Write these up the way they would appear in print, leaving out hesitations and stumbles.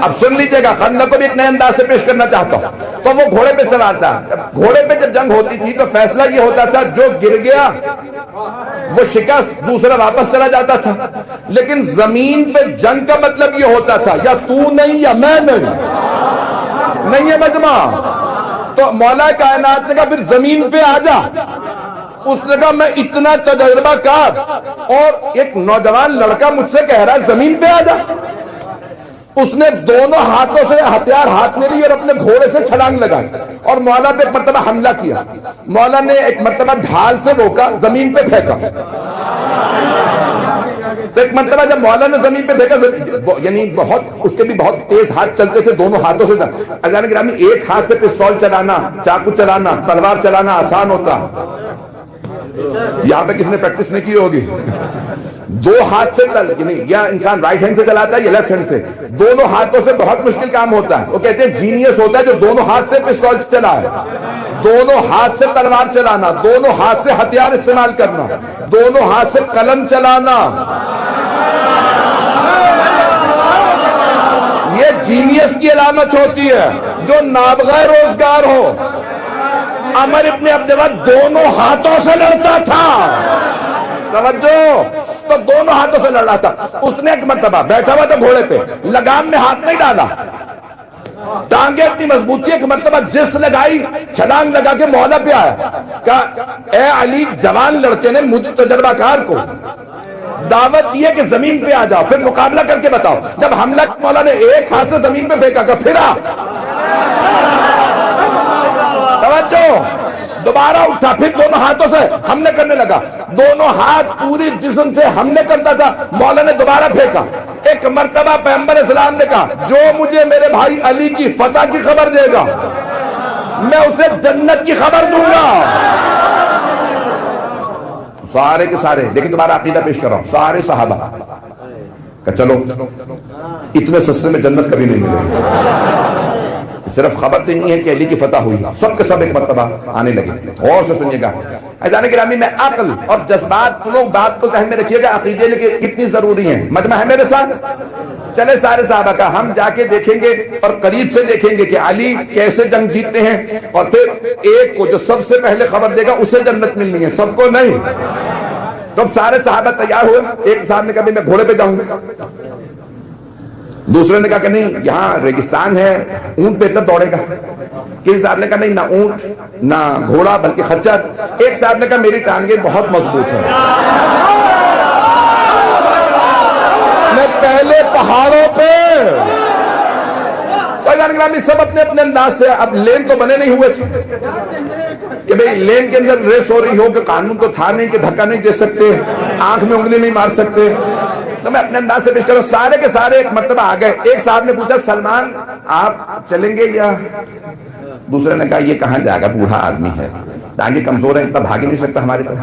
اب سن لیجئے گا، خندق کو بھی ایک نئے انداز سے پیش کرنا چاہتا ہوں۔ تو وہ گھوڑے پہ سوار تھا، گھوڑے پہ جب جنگ ہوتی تھی تو فیصلہ یہ ہوتا تھا جو گر گیا وہ شکست، دوسرا واپس چلا جاتا تھا۔ لیکن زمین پہ جنگ کا مطلب یہ ہوتا تھا یا تو نہیں یا میں نہیں ہے مجمع۔ تو مولا کائنات نے کہا پھر زمین پہ آ جا۔ اس نے کہا میں اتنا تجربہ کار اور ایک نوجوان لڑکا مجھ سے کہہ رہا ہے زمین پہ آ جا۔ اس نے دونوں ہاتھوں سے ہتھیار ہاتھ میں لیے اور اپنے گھوڑے سے چھلانگ لگائی اور مولا پہ ایک مرتبہ حملہ کیا۔ مولا نے ایک مرتبہ ڈھال سے روکا، زمین پہ پھینکا۔ تو ایک مرتبہ جب مولا نے زمین پہ پھینکا، یعنی بہت اس کے بھی بہت تیز ہاتھ چلتے تھے، دونوں ہاتھوں سے۔ عزیزان گرامی، ایک ہاتھ سے پستول چلانا، چاقو چلانا، تلوار چلانا آسان ہوتا، یہاں پہ کس نے پریکٹس نہیں کی ہوگی؟ دو ہاتھ سے یعنی یا انسان رائٹ ہینڈ سے چلاتا ہے یا لیفٹ ہینڈ سے، دونوں ہاتھوں سے بہت مشکل کام ہوتا ہے۔ وہ کہتے ہیں جینیس ہوتا ہے جو دونوں ہاتھ سے پستول چلائے، دونوں ہاتھ سے تلوار چلانا، دونوں ہاتھ سے ہتھیار استعمال کرنا، دونوں ہاتھ سے قلم چلانا، یہ جینیس کی علامت ہوتی ہے۔ جو نابغہ روزگار ہو، عمر ابن عبدالوہاب دونوں ہاتھوں سے لڑتا تھا، توجہ، تو دونوں ہاتھوں سے لڑ رہا تھا۔ اس نے ایک مرتبہ بیٹھا ہوا تھا گھوڑے پہ، لگام میں ہاتھ نہیں ڈالا، ٹانگیں اتنی مضبوطی، ایک مرتبہ جس لگائی، چھلانگ لگا کے مولا پہ آیا، کہا اے علی، جوان لڑکے نے مجھ تجربہ کار کو دعوت دی ہے کہ زمین پہ آ جاؤ، پھر مقابلہ کر کے بتاؤ۔ جب حملہ مولا نے ایک ہاتھ سے زمین پہ پھینکا، کہا پھر آ، توجہ، دوبارہ اٹھا، پھر دونوں ہاتھوں سے حملے کرنے لگا، دونوں ہاتھ پوری جسم سے حملے کرتا تھا۔ مولا نے دوبارہ پھینکا۔ ایک مرتبہ پیغمبر اسلام نے کہا جو مجھے میرے بھائی علی کی فتح کی خبر دے گا میں اسے جنت کی خبر دوں گا۔ سارے کے سارے، لیکن دوبارہ عقیدہ پیش کر رہا ہوں، سارے صحابہ کہ چلو اتنے سستے میں جنت کبھی نہیں ملے، صرف خبر تو نہیں ہے کہ علی کی فتح ہوئی، سب کے سب ایک مرتبہ آنے لگے۔ غور سے سنیے گا عزیزان گرامی، میں عقل اور جذبات دونوں بات کو ذہن میں رکھیے گا، عقیدے کتنی ضروری ہیں۔ مجمع ہے میرے ساتھ؟ چلے سارے صحابہ کا ہم جا کے دیکھیں گے اور قریب سے دیکھیں گے کہ علی کیسے جنگ جیتتے ہیں، اور پھر ایک کو جو سب سے پہلے خبر دے گا اسے جنت ملنی ہے، سب کو نہیں۔ تو اب سارے صحابہ تیار ہوئے، ایک صاحب نے کہا میں گھوڑے پہ جاؤں گا، دوسرے نے کہا کہ نہیں یہاں ریگستان ہے، اونٹ بہتر دوڑے گا، کسی صاحب نے کہا نہیں نہ اونٹ نہ گھوڑا بلکہ خچر، ایک صاحب نے کہا میری ٹانگیں بہت مضبوط ہیں، میں پہلے پہاڑوں پہ۔ سب اپنے اپنے انداز سے، اب لین تو بنے نہیں ہوئے تھے کہ بھئی لین کے اندر ریس ہو رہی ہو، کہ قانون تو تھا نہیں کہ دھکا نہیں دے سکتے، آنکھ میں انگلی نہیں مار سکتے، تو میں اپنے انداز سے پیش کروں۔ سارے کے سارے ایک مرتبہ آ گئے۔ ایک صاحب نے پوچھا سلمان آپ چلیں گے یا؟ دوسرے نے کہا یہ کہاں جائے گا، بوڑھا آدمی ہے، ٹانگیں کمزور ہیں، اتنا بھاگ ہی نہیں سکتا ہمارے طرح۔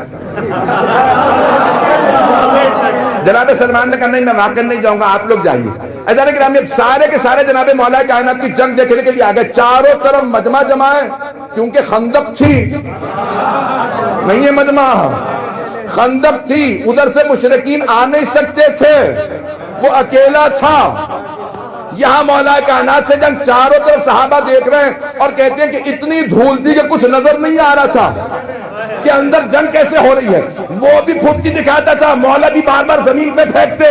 جناب سلمان نے کہا نہیں میں واقعی نہیں جاؤں گا، آپ لوگ جائیے۔ عزیزان گرامی، سارے کے سارے جناب مولا کائنات کی جنگ دیکھنے کے لیے آ گئے، چاروں طرف مجمع جمع ہے، کیونکہ خندق تھی، نہیں ہے مجمع، خندق تھی، ادھر سے مشرکین آ نہیں سکتے تھے، وہ اکیلا تھا۔ یہاں مولا کائنات سے جنگ، چاروں طرف صحابہ دیکھ رہے ہیں اور کہتے ہیں کہ اتنی دھول تھی کہ کچھ نظر نہیں آ رہا تھا کہ اندر جنگ کیسے ہو رہی ہے۔ وہ بھی پھٹتی دکھاتا تھا، مولا بھی بار بار زمین پہ پھینکتے،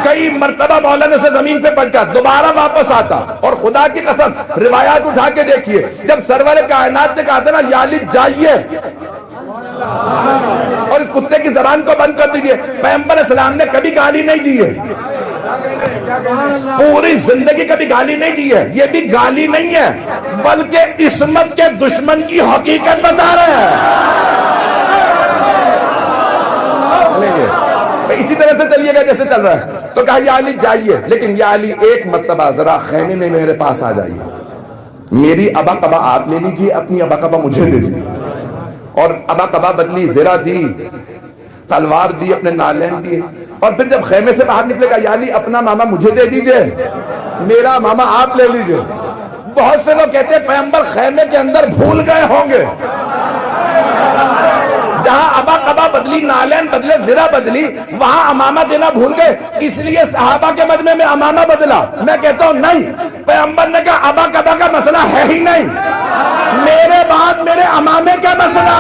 کئی مرتبہ مولا نے سے زمین پہ پڑ کر دوبارہ واپس آتا، اور خدا کی قسم روایات اٹھا کے دیکھیے، جب سرور کائنات نے کہا تھا نا یا علی جائیے اور اس کتے کی زبان کو بند کر دیجئے، پیغمبر اسلام نے کبھی گالی نہیں دی ہے، پوری زندگی کبھی گالی نہیں دی ہے۔ یہ بھی گالی نہیں ہے بلکہ عصمت کے دشمن کی حقیقت بتا رہے ہیں۔ اسی طرح سے چلیے گا جیسے چل رہا ہے۔ تو کہا یا علی جائیے، لیکن یا علی ایک مرتبہ ذرا خیمے میں میرے پاس آ جائیے، میری ابا قبا آپ لے لیجیے، اپنی ابا قبا مجھے دے دیجیے۔ اور ابا قبا بدلی، زرہ دی، تلوار دی، اپنے نالین دیے، اور پھر جب خیمے سے باہر نکلے گا یا علی اپنا ماما مجھے دے دیجئے، میرا ماما آپ لے لیجئے۔ بہت سے لوگ کہتے ہیں پیغمبر خیمے کے اندر بھول گئے ہوں گے، جہاں ابا قبا بدلی، نالین بدلے، زرہ بدلی، وہاں امامہ دینا بھول گئے، اس لیے صحابہ کے مجمع میں امامہ بدلا۔ میں کہتا ہوں نہیں، پیغمبر نے کہا ابا قبا کا مسئلہ ہے ہی نہیں، میرے بعد میرے امامے کا مسئلہ،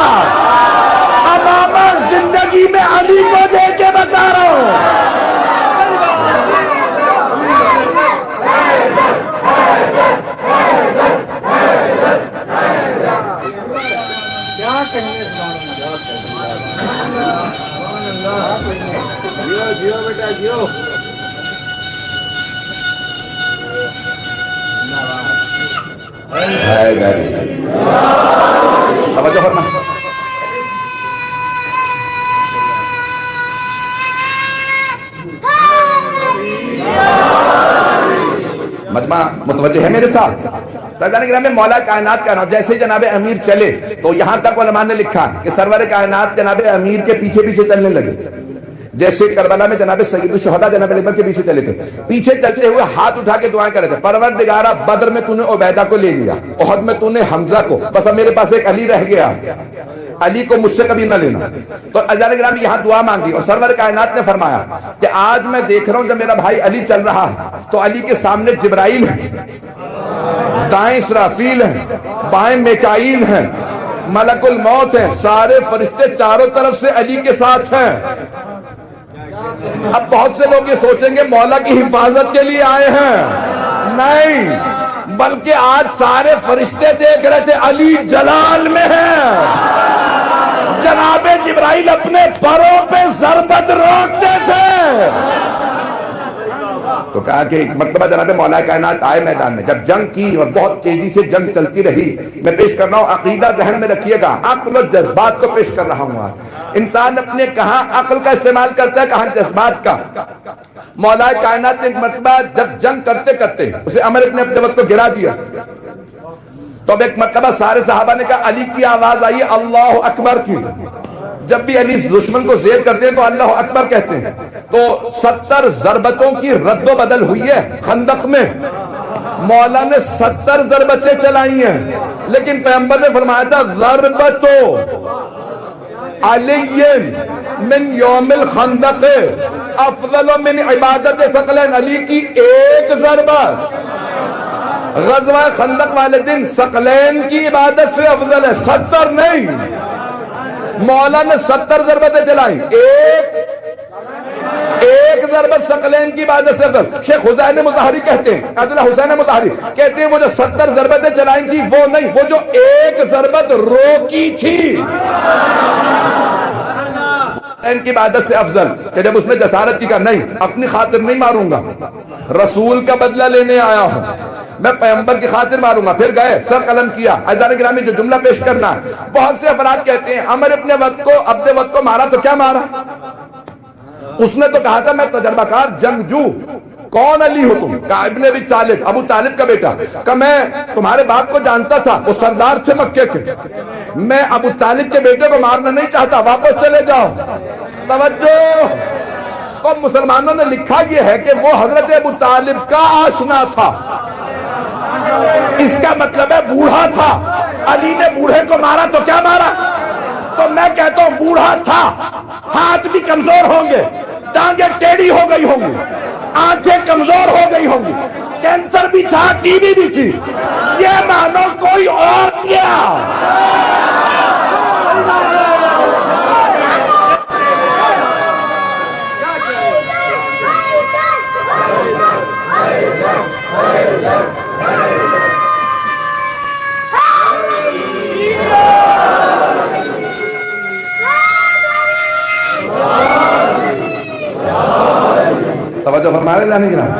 امامہ زندگی میں علی کو دے کے بتا رہا ہوں۔ توجہ فرما۔ مجمع متوجہ ہے میرے ساتھ؟ میں مولا کائنات کا نام جیسے جناب امیر چلے تو یہاں تک علماء نے لکھا کہ سرور کائنات جناب امیر کے پیچھے پیچھے چلنے لگے، جیسے کربلا میں جناب سید الشہداء جناب علی کے پیچھے چلے تھے، پیچھے چلتے ہوئے ہاتھ اٹھا کے دعائیں کر رہے تھے، پروردگارہ بدر میں تو نے عبیدہ کو لے لیا، احد میں تو نے حمزہ کو، بس اب میرے پاس ایک علی رہ گیا، علی کو مجھ سے کبھی نہ لینا۔ تو عزیزان گرامی یہاں دعا مانگی اور سرور کائنات نے فرمایا کہ آج میں دیکھ رہا ہوں جب میرا بھائی علی چل رہا ہے تو علی کے سامنے جبرائیل ہے، دائیں اسرافیل ہیں، بائیں میکائیل ہیں، ملک الموت ہیں، سارے فرشتے چاروں طرف سے علی کے ساتھ ہیں۔ اب بہت سے لوگ یہ سوچیں گے مولا کی حفاظت کے لیے آئے ہیں، نہیں، بلکہ آج سارے فرشتے دیکھ رہے تھے علی جلال میں ہیں، جناب جبرائیل اپنے پروں پہ ضربت روکتے تھے۔ تو کہا کہ ایک مرتبہ جناب مولا کائنات آئے میدان میں، جب جنگ کی اور بہت تیزی سے جنگ چلتی رہی، میں پیش کر رہا ہوں عقیدہ ذہن میں رکھیے گا، عقل و جذبات کو پیش کر رہا ہوں آج۔ انسان اپنے کہاں عقل کا استعمال کرتا ہے، کہاں جذبات کا۔ مولا کائنات نے ایک مرتبہ جب جنگ کرتے کرتے اسے عمر ابن عبد وقت کو گرا دیا، تو اب ایک مرتبہ سارے صحابہ نے کہا علی کی آواز آئی اللہ اکبر کی۔ جب بھی علی دشمن کو زیر کرتے ہیں تو اللہ اکبر کہتے ہیں، تو 70 ضربتوں کی رد و بدل ہوئی ہے خندق میں، مولا نے 70 ضربتیں چلائی ہیں، لیکن پیغمبر نے فرمایا تھا ضربتو علی من یوم الخندق افضل من عبادت ثقلین، علی کی ایک ضربت غزوہ خندق والے دن ثقلین کی عبادت سے افضل ہے، 70 نہیں، مولا نے 70 ضربتیں چلائیں، ایک ضربت ثقلین کی عبادت سے افضل۔ شیخ حسین مظاہری کہتے ہیں، عبداللہ حسین مظاہری کہتے ہیں وہ جو 70 ضربتیں چلائیں تھی وہ نہیں، وہ جو ایک ضربت روکی تھی ان کی عبادت سے افضل، کہ جب اس نے جسارت کی کہا نہیں اپنی خاطر نہیں ماروں گا، رسول کا بدلہ لینے آیا ہوں، میں پیغمبر کی خاطر ماروں گا، پھر گئے سر قلم کیا۔ عزیزان گرامی جو جملہ پیش کرنا ہے، بہت سے افراد کہتے ہیں عمر ابن وقت کو عبد وقت کو مارا تو کیا مارا، اس نے تو کہا تھا میں تجربہ کار جنگجو، کون علی ہو تم، کہا ابن ابی طالب، ابو طالب کا بیٹا، کہا میں تمہارے باپ کو جانتا تھا، وہ سردار تھے مکے کے، میں ابو طالب کے بیٹے کو مارنا نہیں چاہتا، واپس چلے جاؤ۔ توجہ، تو مسلمانوں نے لکھا یہ ہے کہ وہ حضرت ابو طالب کا آشنا تھا، اس کا مطلب ہے بوڑھا تھا، علی نے بوڑھے کو مارا تو کیا مارا، تو میں کہتا ہوں بوڑھا تھا، ہاتھ بھی کمزور ہوں گے، ٹانگیں ٹیڑھی ہو گئی ہوں گی، آنکھیں کمزور ہو گئی ہوں گی، کینسر بھی تھا، ٹی بی بھی تھی، یہ مانو کوئی اور کیا۔ توجہ فرمائے جانے گرام،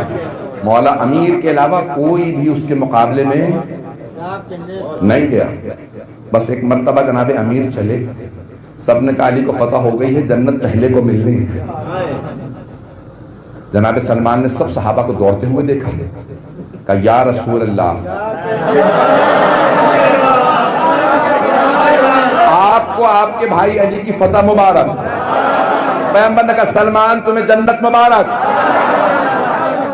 مولا امیر کے علاوہ کوئی بھی اس کے مقابلے میں نہیں گیا، بس ایک مرتبہ جناب امیر چلے، سب نے کہا علی کو فتح ہو گئی ہے، جنت پہلے کو ملنی ہے۔ جناب سلمان نے سب صحابہ کو دوڑتے ہوئے دیکھا، کہا یا رسول اللہ آپ کو آپ کے بھائی علی کی فتح مبارک۔ پیغمبر نے کہا سلمان تمہیں جنت مبارک۔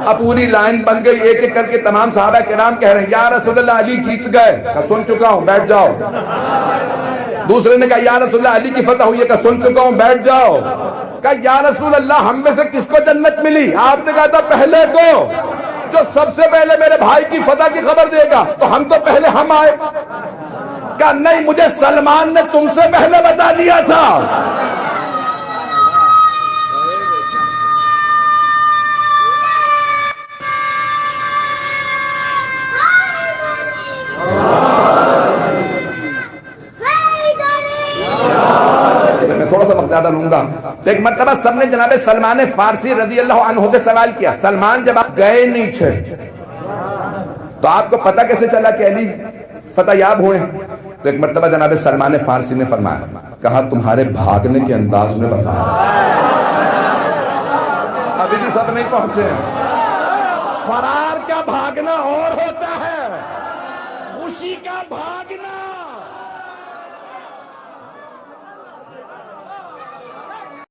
اب پوری لائن بن گئی، ایک ایک کر کے تمام صحابہ کرام کہہ رہے ہیں یا رسول اللہ علی جیت گئے۔ کہا سن چکا ہوں، بیٹھ جاؤ۔ دوسرے نے کہا یا رسول اللہ علی کی فتح ہوئی ہے، کہا سن چکا ہوں بیٹھ جاؤ۔ کہا یا رسول اللہ ہم میں سے کس کو جنت ملی؟ آپ نے کہا تھا پہلے کو، جو سب سے پہلے میرے بھائی کی فتح کی خبر دے گا، تو ہم تو پہلے ہم آئے۔ کہا نہیں، مجھے سلمان نے تم سے پہلے بتا دیا تھا۔ میں تھوڑا سا وقت زیادہ لوں گا۔ ایک مرتبہ سب نے جناب سلمان فارسی رضی اللہ عنہ سے سوال کیا، سلمان جب آپ گئے نہیں تھے تو آپ کو پتہ کیسے چلا کہ علی فتح یاب ہوئے ہیں؟ تو ایک مرتبہ جناب سلمان فارسی نے فرمایا، کہا تمہارے بھاگنے کے انداز میں بتایا۔ ابھی بھی سب نہیں پہنچے۔ فرار کا بھاگنا اور ہوتا ہے، خوشی کا بھاگنا